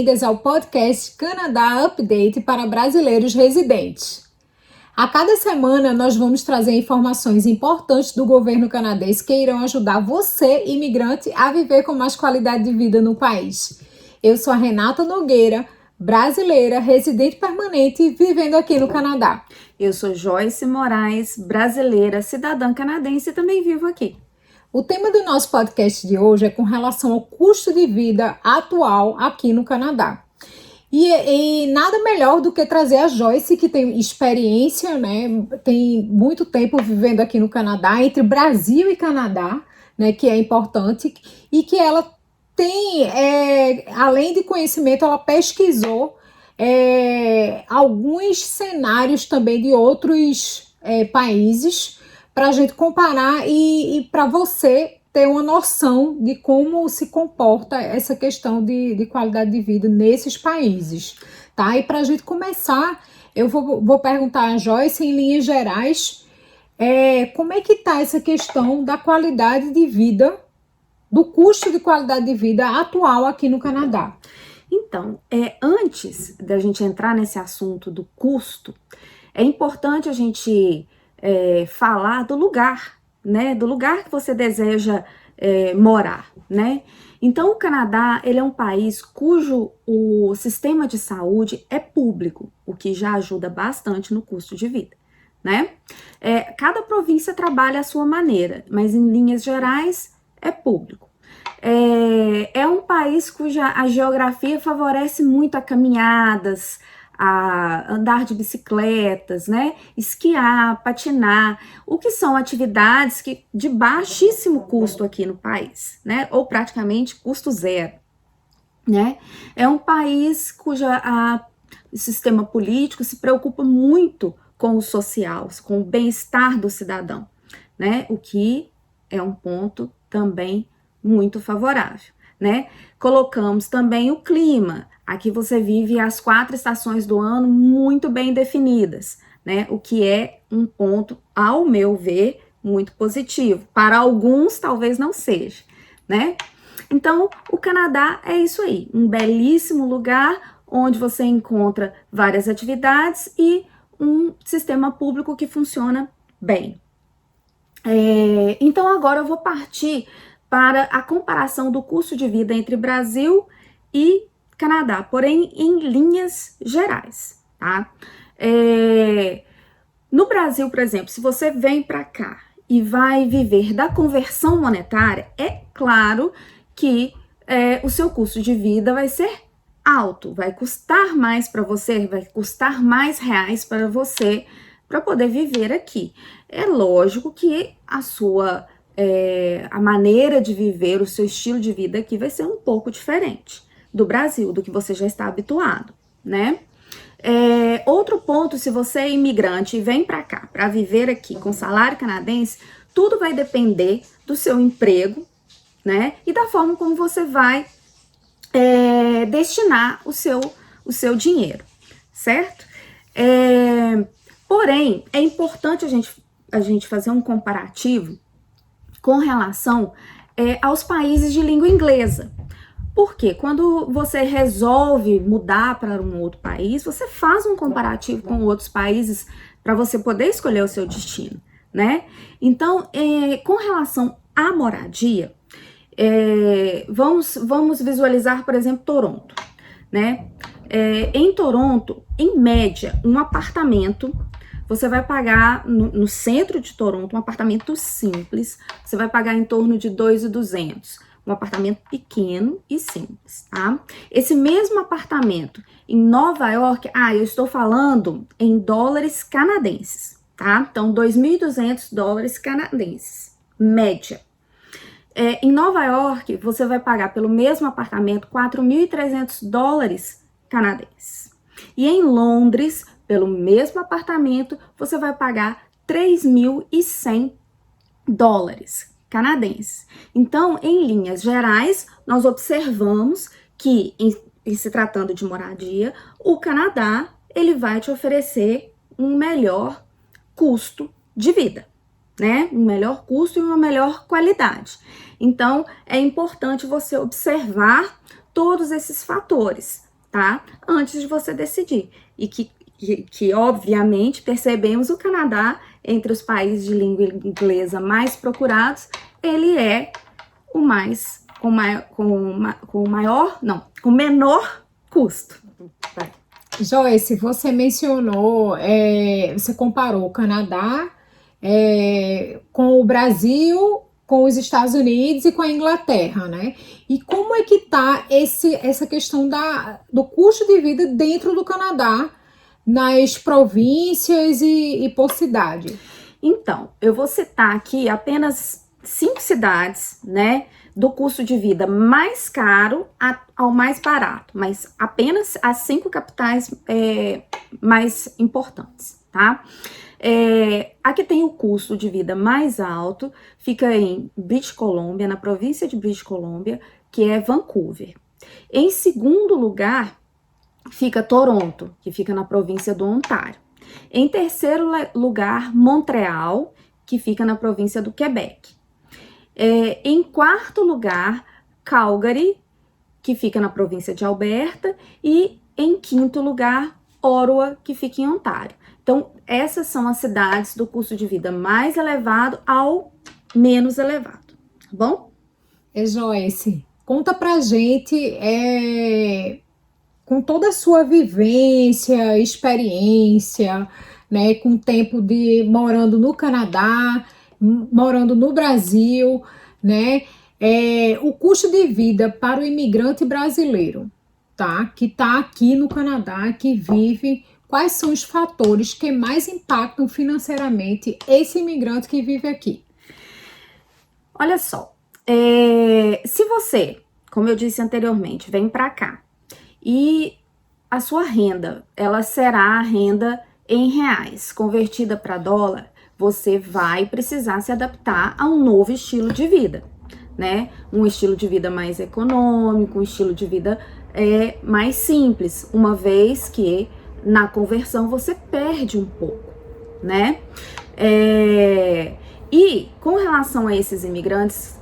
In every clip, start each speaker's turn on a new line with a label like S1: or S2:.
S1: bem-vindas ao podcast Canadá Update para brasileiros residentes. A cada semana nós vamos trazer informações importantes do governo canadense que irão ajudar você, imigrante, a viver com mais qualidade de vida no país. Eu sou a Renata Nogueira, brasileira, residente permanente, vivendo aqui no Canadá.
S2: Eu sou Joyce Moraes, brasileira, cidadã canadense e também vivo aqui.
S1: O tema do nosso podcast de hoje é com relação ao custo de vida atual aqui no Canadá. E nada melhor do que trazer a Joyce, que tem experiência, né? Tem muito tempo vivendo aqui no Canadá, entre Brasil e Canadá, né? Que é importante, e que ela tem, além de conhecimento, ela pesquisou alguns cenários também de outros países para a gente comparar e para você ter uma noção de como se comporta essa questão de qualidade de vida nesses países, tá? E para a gente começar, eu vou perguntar a Joyce, em linhas gerais, como é que está essa questão da qualidade de vida, do custo de qualidade de vida atual aqui no Canadá.
S2: Então, antes da gente entrar nesse assunto do custo, é importante a gente falar do lugar, né? Do lugar que você deseja morar, né? Então, o Canadá, ele é um país cujo o sistema de saúde é público, o que já ajuda bastante no custo de vida, né? Cada província trabalha à sua maneira, mas em linhas gerais é público. É um país cuja a geografia favorece muito a caminhadas, a andar de bicicletas, né? Esquiar, patinar, o que são atividades de baixíssimo custo aqui no país, né? Ou praticamente custo zero, né? É um país cujo sistema político se preocupa muito com o social, com o bem-estar do cidadão, né? O que é um ponto também muito favorável, né? Colocamos também o clima. Aqui você vive as 4 estações do ano muito bem definidas, né? O que é um ponto, ao meu ver, muito positivo. Para alguns, talvez não seja, né? Então, o Canadá é isso aí, um belíssimo lugar onde você encontra várias atividades e um sistema público que funciona bem. Então, agora eu vou partir para a comparação do custo de vida entre Brasil e Canadá, porém em linhas gerais, tá? No Brasil, por exemplo, se você vem para cá e vai viver da conversão monetária, é claro que o seu custo de vida vai ser alto, vai custar mais para você, vai custar mais reais para você para poder viver aqui. É lógico que a maneira de viver, o seu estilo de vida aqui vai ser um pouco diferente do Brasil, do que você já está habituado, né? Outro ponto, se você é imigrante e vem para cá para viver aqui com salário canadense, tudo vai depender do seu emprego, né? E da forma como você vai destinar o seu dinheiro, certo? Porém, é importante a gente fazer um comparativo com relação aos países de língua inglesa. Porque quando você resolve mudar para um outro país, você faz um comparativo com outros países para você poder escolher o seu destino, né? Então, com relação à moradia, vamos visualizar, por exemplo, Toronto, né? Em Toronto, em média, um apartamento, você vai pagar no centro de Toronto, um apartamento simples, você vai pagar em torno de 2.200, um apartamento pequeno e simples, tá? Esse mesmo apartamento em Nova York, eu estou falando em dólares canadenses, tá? Então, 2.200 dólares canadenses, média. Em Nova York, você vai pagar pelo mesmo apartamento 4.300 dólares canadenses. E em Londres, pelo mesmo apartamento, você vai pagar 3.100 dólares canadenses. Então, em linhas gerais, nós observamos que, em se tratando de moradia, o Canadá, ele vai te oferecer um melhor custo de vida, né? Um melhor custo e uma melhor qualidade. Então, é importante você observar todos esses fatores, tá? Antes de você decidir. E que obviamente, percebemos o Canadá, entre os países de língua inglesa mais procurados, ele é o mais, com menor custo.
S1: Joyce, você mencionou, você comparou o Canadá com o Brasil, com os Estados Unidos e com a Inglaterra, né? E como é que tá essa questão do custo de vida dentro do Canadá, nas províncias e por cidade?
S2: Então, eu vou citar aqui apenas 5 cidades, né, do custo de vida mais caro ao mais barato, mas apenas as 5 capitais mais importantes, tá? Aqui tem o custo de vida mais alto, fica em British Columbia, na província de British Columbia, que é Vancouver. Em segundo lugar, fica Toronto, que fica na província do Ontário. Em terceiro lugar, Montreal, que fica na província do Quebec. Em quarto lugar, Calgary, que fica na província de Alberta. E em quinto lugar, Ottawa, que fica em Ontário. Então, essas são as cidades do custo de vida mais elevado ao menos elevado, tá bom?
S1: Joyce, conta pra gente, com toda a sua vivência, experiência, né, com o tempo de morando no Canadá, morando no Brasil, né, o custo de vida para o imigrante brasileiro, tá, que está aqui no Canadá, que vive, quais são os fatores que mais impactam financeiramente esse imigrante que vive aqui?
S2: Olha só, se você, como eu disse anteriormente, vem para cá e a sua renda, ela será a renda em reais, convertida para dólar, você vai precisar se adaptar a um novo estilo de vida, né? Um estilo de vida mais econômico, um estilo de vida mais simples, uma vez que na conversão você perde um pouco, né? E com relação a esses imigrantes,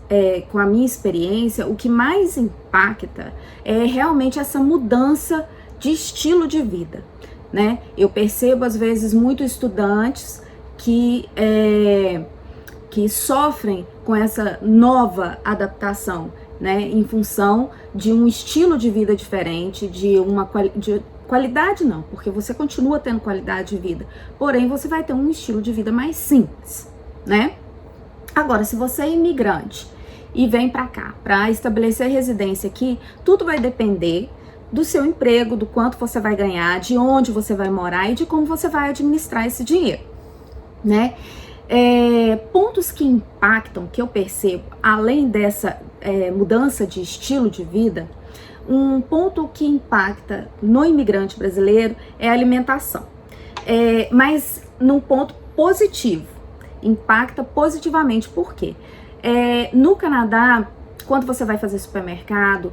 S2: com a minha experiência, o que mais impacta é realmente essa mudança de estilo de vida, né? Eu percebo às vezes muitos estudantes que sofrem com essa nova adaptação, né? Em função de um estilo de vida diferente, de qualidade não, porque você continua tendo qualidade de vida, porém você vai ter um estilo de vida mais simples, né? Agora, se você é imigrante e vem para cá para estabelecer residência aqui, tudo vai depender do seu emprego, do quanto você vai ganhar, de onde você vai morar e de como você vai administrar esse dinheiro, né? Pontos que impactam, que eu percebo, além dessa mudança de estilo de vida, um ponto que impacta no imigrante brasileiro é a alimentação, mas num ponto positivo, impacta positivamente. Por quê? No Canadá, quando você vai fazer supermercado,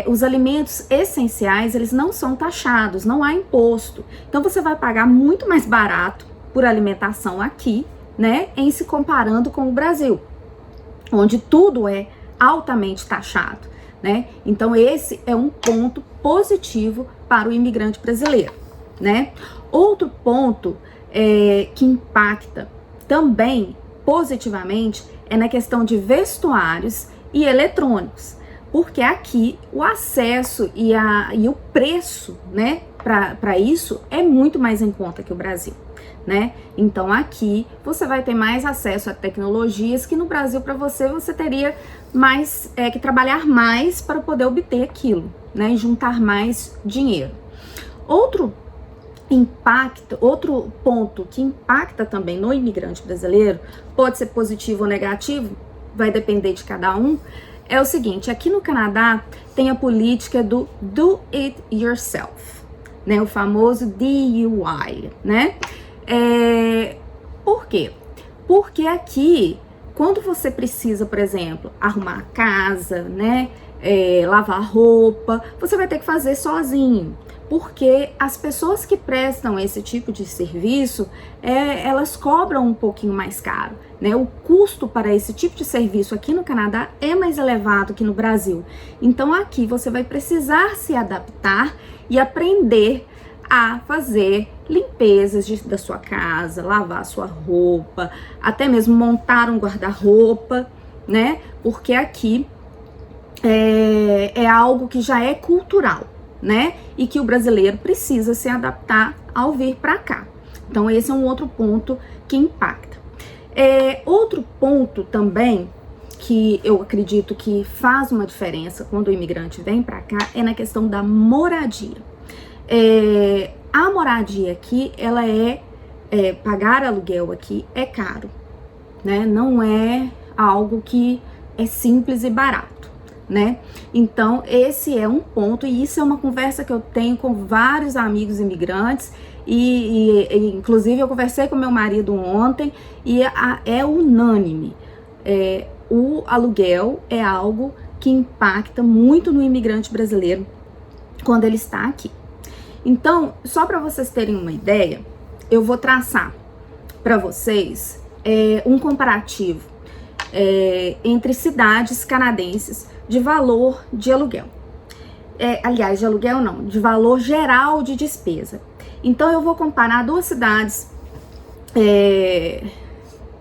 S2: os alimentos essenciais, eles não são taxados, não há imposto. Então você vai pagar muito mais barato por alimentação aqui, né, em se comparando com o Brasil, onde tudo é altamente taxado, né? Então esse é um ponto positivo para o imigrante brasileiro, né? Outro ponto que impacta também positivamente é na questão de vestuários e eletrônicos, porque aqui o acesso e o preço, né, para isso é muito mais em conta que o Brasil, né? Então aqui você vai ter mais acesso a tecnologias que no Brasil para você teria mais que trabalhar mais para poder obter aquilo, né, e juntar mais dinheiro. Outro ponto que impacta também no imigrante brasileiro, pode ser positivo ou negativo, vai depender de cada um, é o seguinte: aqui no Canadá tem a política do do it yourself, né, o famoso DIY, né? Por quê? Porque aqui, quando você precisa, por exemplo, arrumar a casa, né, lavar roupa, você vai ter que fazer sozinho. porque as pessoas que prestam esse tipo de serviço, elas cobram um pouquinho mais caro, né? O custo para esse tipo de serviço aqui no Canadá é mais elevado que no Brasil. Então aqui você vai precisar se adaptar e aprender a fazer limpezas da sua casa, lavar a sua roupa, até mesmo montar um guarda-roupa, né? Porque aqui é algo que já é cultural, né? E que o brasileiro precisa se adaptar ao vir para cá. Então esse é um outro ponto que impacta. Outro ponto também que eu acredito que faz uma diferença quando o imigrante vem para cá é na questão da moradia. A moradia aqui, ela pagar aluguel aqui é caro, né? Não é algo que é simples e barato, né? Então, esse é um ponto, e isso é uma conversa que eu tenho com vários amigos imigrantes, e inclusive eu conversei com meu marido ontem, e é unânime. O aluguel é algo que impacta muito no imigrante brasileiro quando ele está aqui. Então, só para vocês terem uma ideia, eu vou traçar para vocês um comparativo entre cidades canadenses de valor de aluguel. Aliás, de aluguel não, de valor geral de despesa. Então, eu vou comparar duas cidades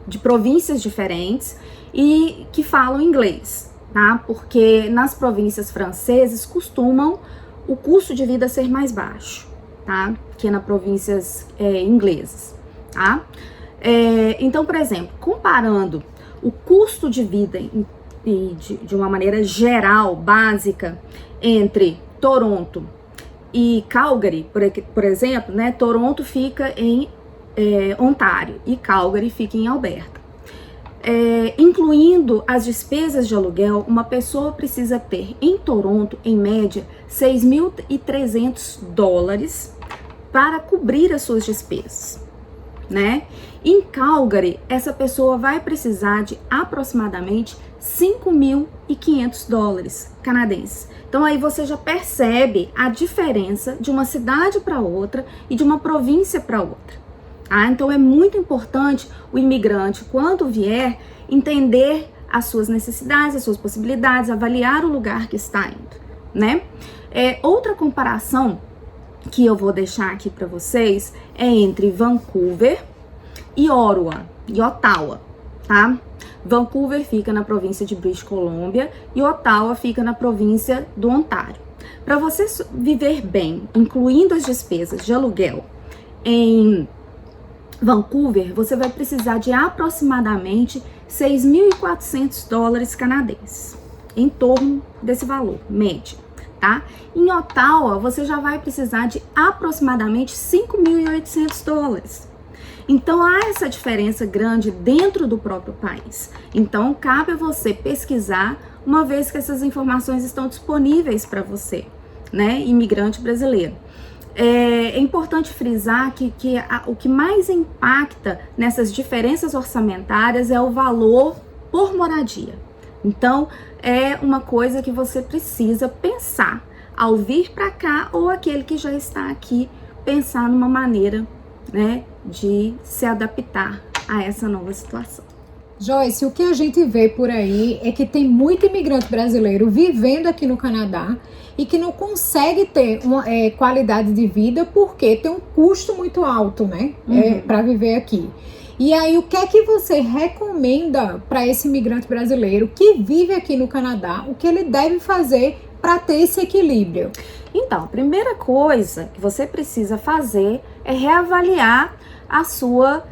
S2: de províncias diferentes e que falam inglês, tá? Porque nas províncias francesas o custo de vida ser mais baixo, tá? Que nas províncias inglesas, tá? Então, por exemplo, comparando o custo de vida de uma maneira geral, básica, entre Toronto e Calgary, por exemplo, né? Toronto fica em Ontário e Calgary fica em Alberta. Incluindo as despesas de aluguel, uma pessoa precisa ter em Toronto, em média, $6.300 para cobrir as suas despesas, né? Em Calgary, essa pessoa vai precisar de aproximadamente $5.500 canadenses. Então aí você já percebe a diferença de uma cidade para outra e de uma província para outra. Então é muito importante o imigrante, quando vier, entender as suas necessidades, as suas possibilidades, avaliar o lugar que está indo, né? Outra comparação que eu vou deixar aqui para vocês é entre Vancouver e Ottawa, tá? Vancouver fica na província de British Columbia e Ottawa fica na província do Ontário. Para você viver bem, incluindo as despesas de aluguel em Vancouver, você vai precisar de aproximadamente $6.400 canadenses, em torno desse valor, médio, tá? Em Ottawa, você já vai precisar de aproximadamente $5.800. Então, há essa diferença grande dentro do próprio país. Então, cabe a você pesquisar, uma vez que essas informações estão disponíveis para você, né, imigrante brasileiro. É importante frisar que o que mais impacta nessas diferenças orçamentárias é o valor por moradia. Então, é uma coisa que você precisa pensar ao vir para cá, ou aquele que já está aqui, pensar numa maneira, né, de se adaptar a essa nova situação.
S1: Joyce, o que a gente vê por aí é que tem muito imigrante brasileiro vivendo aqui no Canadá e que não consegue ter uma qualidade de vida porque tem um custo muito alto, né, para viver aqui. E aí, o que é que você recomenda para esse imigrante brasileiro que vive aqui no Canadá, o que ele deve fazer para ter esse equilíbrio?
S2: Então, a primeira coisa que você precisa fazer é reavaliar a sua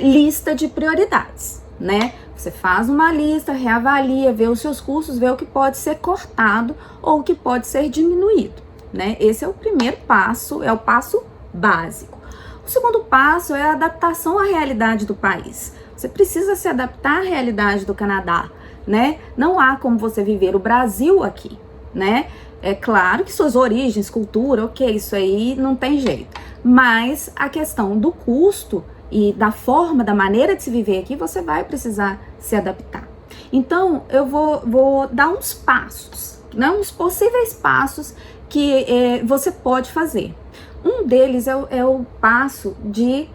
S2: lista de prioridades, né? Você faz uma lista, reavalia, vê os seus custos, vê o que pode ser cortado ou o que pode ser diminuído, né? Esse é o primeiro passo, é o passo básico. O segundo passo é a adaptação à realidade do país. Você precisa se adaptar à realidade do Canadá, né? Não há como você viver o Brasil aqui, né? É claro que suas origens, cultura, ok, isso aí não tem jeito. Mas a questão do custo e da forma, da maneira de se viver aqui, você vai precisar se adaptar. Então, eu vou dar uns passos, né, uns possíveis passos que você pode fazer. Um deles é o passo de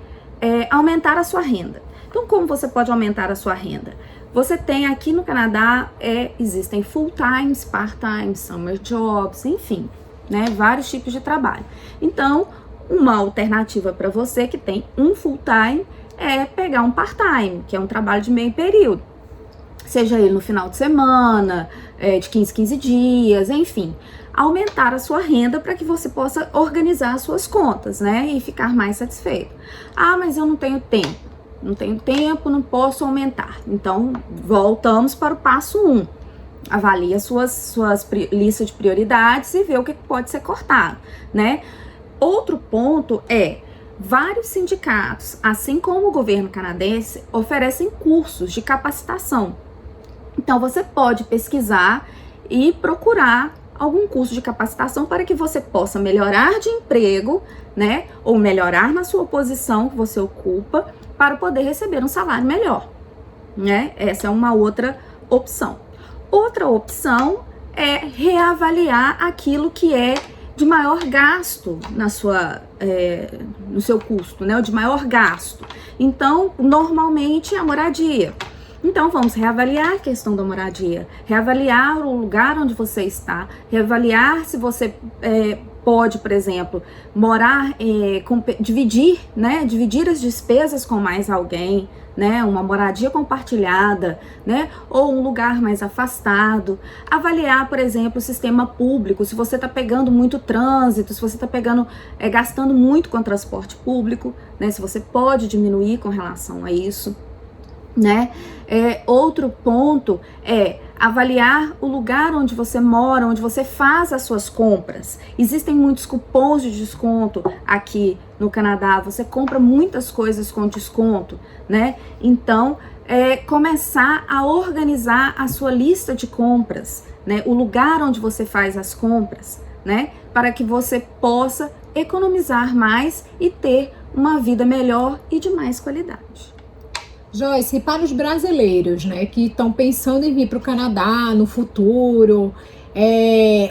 S2: aumentar a sua renda. Então, como você pode aumentar a sua renda? Você tem aqui no Canadá, existem full-times, part-times, summer jobs, enfim, né, vários tipos de trabalho. Então, uma alternativa para você que tem um full-time é pegar um part-time, que é um trabalho de meio período. Seja ele no final de semana, de 15 dias, enfim. Aumentar a sua renda para que você possa organizar as suas contas, né, e ficar mais satisfeito. Ah, mas eu não tenho tempo. Não tenho tempo, não posso aumentar. Então, voltamos para o passo 1. Avalie as suas listas de prioridades e vê o que pode ser cortado, né? Outro ponto vários sindicatos, assim como o governo canadense, oferecem cursos de capacitação. Então, você pode pesquisar e procurar algum curso de capacitação para que você possa melhorar de emprego, né? Ou melhorar na sua posição que você ocupa, para poder receber um salário melhor, né? Essa é uma outra opção. Outra opção é reavaliar aquilo que é de maior gasto no seu custo, né? O de maior gasto. Então, normalmente, a moradia. Então, vamos reavaliar a questão da moradia, reavaliar o lugar onde você está, reavaliar se você pode, por exemplo, morar, dividir as despesas com mais alguém, né, uma moradia compartilhada, né, ou um lugar mais afastado. Avaliar, por exemplo, o sistema público, se você está pegando muito trânsito, se você está gastando muito com transporte público, né, se você pode diminuir com relação a isso, né. Outro ponto é avaliar o lugar onde você mora, onde você faz as suas compras. Existem muitos cupons de desconto aqui no Canadá, você compra muitas coisas com desconto, né? Então, começar a organizar a sua lista de compras, né? O lugar onde você faz as compras, né? Para que você possa economizar mais e ter uma vida melhor e de mais qualidade.
S1: Joyce, e para os brasileiros, né, que estão pensando em vir para o Canadá no futuro,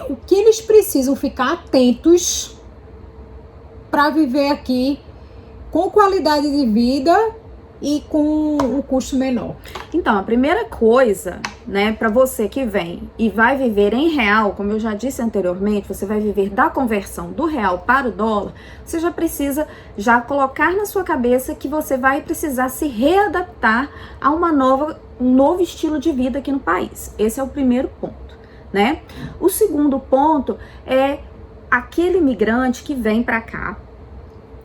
S1: o que eles precisam ficar atentos para viver aqui com qualidade de vida e com um custo menor?
S2: Então, a primeira coisa, né, para você que vem e vai viver em real, como eu já disse anteriormente, você vai viver da conversão do real para o dólar, você já precisa colocar na sua cabeça que você vai precisar se readaptar a um novo estilo de vida aqui no país. Esse é o primeiro ponto, né? O segundo ponto é aquele imigrante que vem para cá,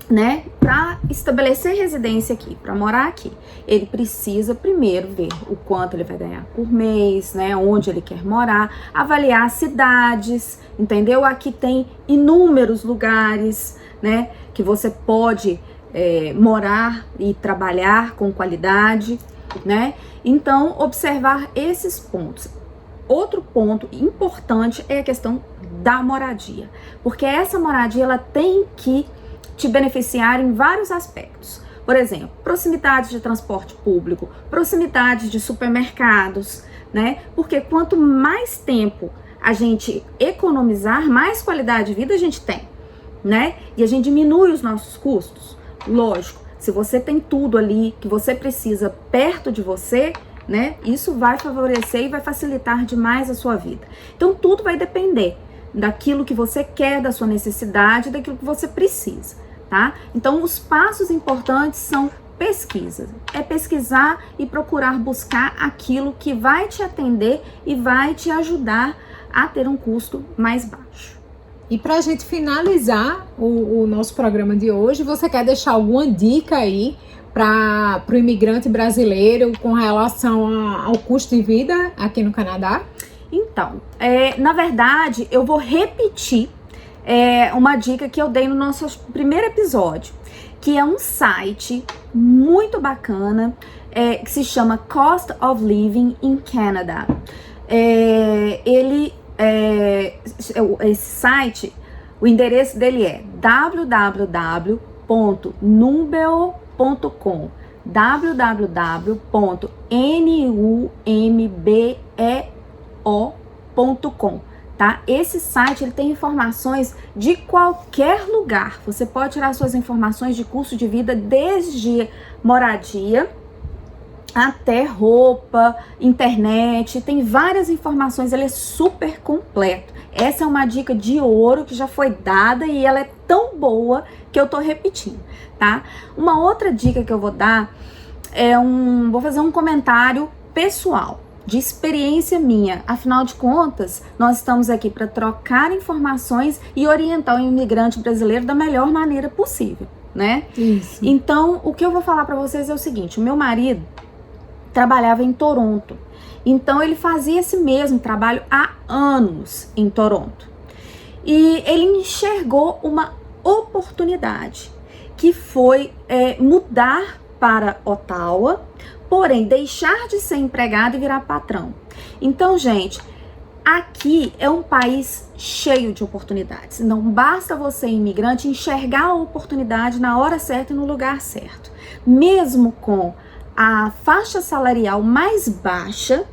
S2: né, para estabelecer residência aqui, para morar aqui, ele precisa primeiro ver o quanto ele vai ganhar por mês, né, onde ele quer morar, avaliar cidades, entendeu? Aqui tem inúmeros lugares, né, que você pode morar e trabalhar com qualidade, né? Então, observar esses pontos. Outro ponto importante é a questão da moradia, porque essa moradia ela tem que te beneficiar em vários aspectos. Por exemplo, proximidade de transporte público, proximidade de supermercados, né? Porque quanto mais tempo a gente economizar, mais qualidade de vida a gente tem, né? E a gente diminui os nossos custos. Lógico, se você tem tudo ali que você precisa perto de você, né? Isso vai favorecer e vai facilitar demais a sua vida. Então, tudo vai depender daquilo que você quer, da sua necessidade, daquilo que você precisa. Tá? Então, os passos importantes são pesquisa. É pesquisar e procurar buscar aquilo que vai te atender e vai te ajudar a ter um custo mais baixo.
S1: E para a gente finalizar o nosso programa de hoje, você quer deixar alguma dica aí para o imigrante brasileiro com relação ao custo de vida aqui no Canadá?
S2: Então, na verdade, eu vou repetir uma dica que eu dei no nosso primeiro episódio, que é um site muito bacana, que se chama Cost of Living in Canada. Esse site, o endereço dele é www.numbeo.com www.numbeo.com tá? Esse site ele tem informações de qualquer lugar. Você pode tirar suas informações de custo de vida desde moradia até roupa, internet, tem várias informações, ele é super completo. Essa é uma dica de ouro que já foi dada e ela é tão boa que eu tô repetindo, tá? Uma outra dica que eu vou dar vou fazer um comentário pessoal, de experiência minha. Afinal de contas, nós estamos aqui para trocar informações e orientar o imigrante brasileiro da melhor maneira possível, né?
S1: Isso.
S2: Então, o que eu vou falar para vocês é o seguinte: o meu marido trabalhava em Toronto, então ele fazia esse mesmo trabalho há anos em Toronto. E ele enxergou uma oportunidade, que foi mudar para Ottawa, porém deixar de ser empregado e virar patrão. Então, gente, aqui é um país cheio de oportunidades. Não basta você, imigrante, enxergar a oportunidade na hora certa e no lugar certo. Mesmo com a faixa salarial mais baixa,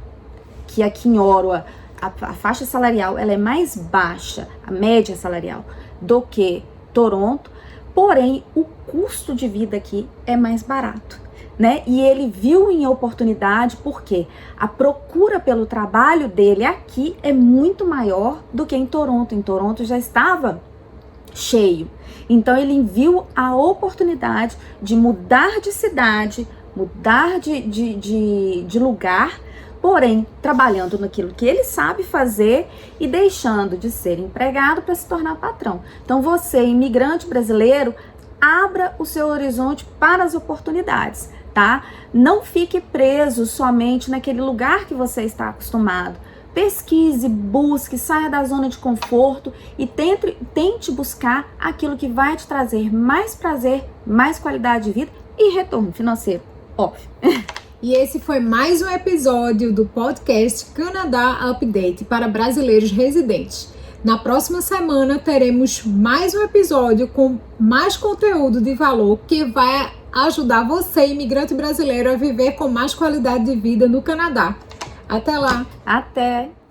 S2: que aqui em Ottawa a faixa salarial ela é mais baixa, a média salarial, do que Toronto, porém o custo de vida aqui é mais barato, né? E ele viu em oportunidade porque a procura pelo trabalho dele aqui é muito maior do que em Toronto. Em Toronto já estava cheio. Então ele viu a oportunidade de mudar de cidade, mudar de lugar, porém trabalhando naquilo que ele sabe fazer e deixando de ser empregado para se tornar patrão. Então você, imigrante brasileiro, abra o seu horizonte para as oportunidades, tá? Não fique preso somente naquele lugar que você está acostumado. Pesquise, busque, saia da zona de conforto e tente buscar aquilo que vai te trazer mais prazer, mais qualidade de vida e retorno financeiro, óbvio.
S1: E esse foi mais um episódio do podcast Canadá Update para brasileiros residentes. Na próxima semana teremos mais um episódio com mais conteúdo de valor que vai ajudar você, imigrante brasileiro, a viver com mais qualidade de vida no Canadá. Até lá!
S2: Até!